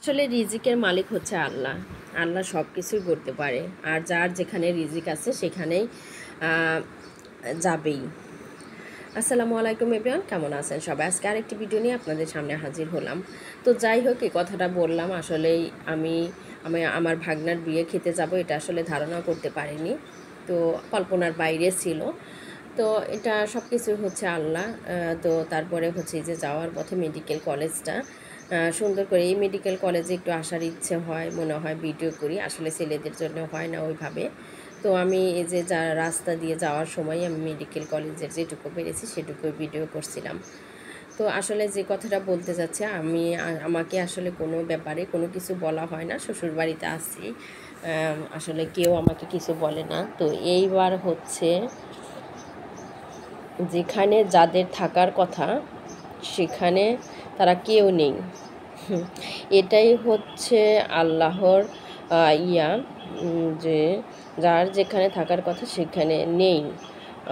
আসলে রিজিকের মালিক হচ্ছে আল্লাহ। আল্লাহ সব কিছুই করতে পারে, আর যার যেখানে রিজিক আছে সেখানেই যাবেই। আসসালামু আলাইকুম এভরিওয়ান, কেমন আছেন সবাই? আজকে আরেকটি ভিডিও নিয়ে আপনাদের সামনে হাজির হলাম। তো যাই হোক, এই কথাটা বললাম আসলেই আমি আমি আমার ভাগনার বিয়ে খেতে যাব, এটা আসলে ধারণা করতে পারিনি। তো কল্পনার বাইরে ছিল। তো এটা সব কিছু হচ্ছে আল্লাহ। তো তারপরে হচ্ছে যে যাওয়ার পথে মেডিকেল কলেজটা সুন্দর করে, এই মেডিকেল কলেজে একটু আসার ইচ্ছে হয়, মনে হয় ভিডিও করি, আসলে ছেলেদের জন্য হয় না ওইভাবে। তো আমি এই যে যা রাস্তা দিয়ে যাওয়ার সময় আমি মেডিকেল কলেজের যেটুকু পেরেছি সেটুকু ভিডিও করছিলাম। তো আসলে যে কথাটা বলতে যাচ্ছে, আমাকে আসলে কোনো ব্যাপারে কোনো কিছু বলা হয় না, শ্বশুরবাড়িতে আসছি, আসলে কেউ আমাকে কিছু বলে না। তো এইবার হচ্ছে যেখানে যাদের থাকার কথা সেখানে তারা কেউ নেই। এটাই হচ্ছে আল্লাহর ইয়া, যে যার যেখানে থাকার কথা সেখানে নেই।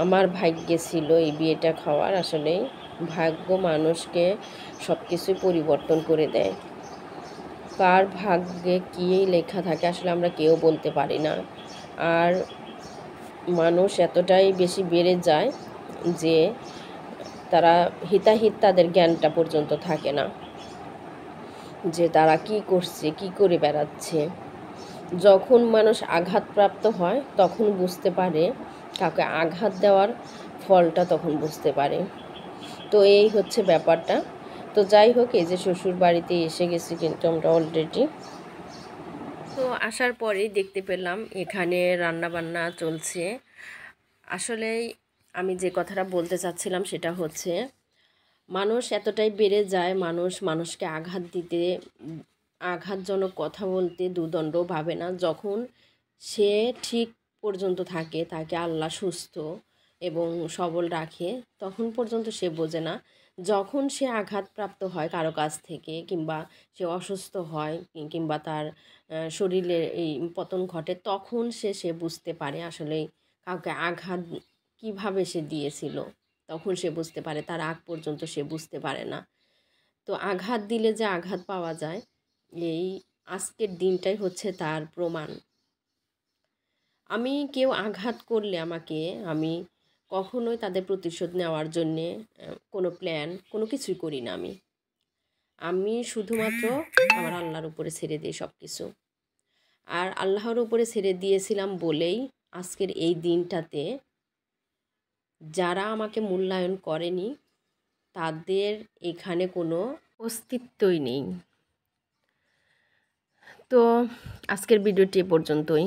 আমার ভাগ্যে ছিল এই বিয়েটা খাওয়ার। আসলে ভাগ্য মানুষকে সব কিছুই পরিবর্তন করে দেয়। কার ভাগ্যে কী লেখা থাকে আসলে আমরা কেউ বলতে পারি না। আর মানুষ এতটাই বেশি বেড়ে যায় যে তারা হিতাহিত তাদের জ্ঞানটা পর্যন্ত থাকে না, যে তারা কি করছে, কি করে বেড়াচ্ছে। যখন মানুষ আঘাতপ্রাপ্ত হয় তখন বুঝতে পারে, কাউকে আঘাত দেওয়ার ফলটা তখন বুঝতে পারে। তো এই হচ্ছে ব্যাপারটা। তো যাই হোক, এই যে শ্বশুর বাড়িতে এসে গেছি কিন্তু আমরা অলরেডি। তো আসার পরেই দেখতে পেলাম এখানে রান্না বান্না চলছে। আসলেই আমি যে কথাটা বলতে চাচ্ছিলাম সেটা হচ্ছে, মানুষ এতটাই বেড়ে যায়, মানুষ মানুষকে আঘাত দিতে, আঘাতজনক কথা বলতে দুদণ্ড ভাবে না। যখন সে ঠিক পর্যন্ত থাকে, তাকে আল্লাহ সুস্থ এবং সবল রাখে, তখন পর্যন্ত সে বোঝে না। যখন সে আঘাতপ্রাপ্ত হয় কারো কাছ থেকে, কিংবা সে অসুস্থ হয়, কিংবা তার শরীরে এই পতন ঘটে, তখন সে বুঝতে পারে আসলে কাউকে আঘাত কিভাবে সে দিয়েছিল। তখন সে বুঝতে পারে, তার আগ পর্যন্ত সে বুঝতে পারে না। তো আঘাত দিলে যে আঘাত পাওয়া যায়, এই আজকের দিনটাই হচ্ছে তার প্রমাণ। আমি কেউ আঘাত করলে আমাকে, আমি কখনোই তাদের প্রতিশোধ নেওয়ার জন্যে কোনো প্ল্যান, কোনো কিছুই করি না। আমি শুধুমাত্র আমার আল্লাহর উপরে ছেড়ে দিই সব কিছু। আর আল্লাহর উপরে ছেড়ে দিয়েছিলাম বলেই আজকের এই দিনটাতে যারা আমাকে মূল্যায়ন করেনি তাদের এখানে কোনো অস্তিত্বই নেই। তো আজকের ভিডিওটি এ পর্যন্তই।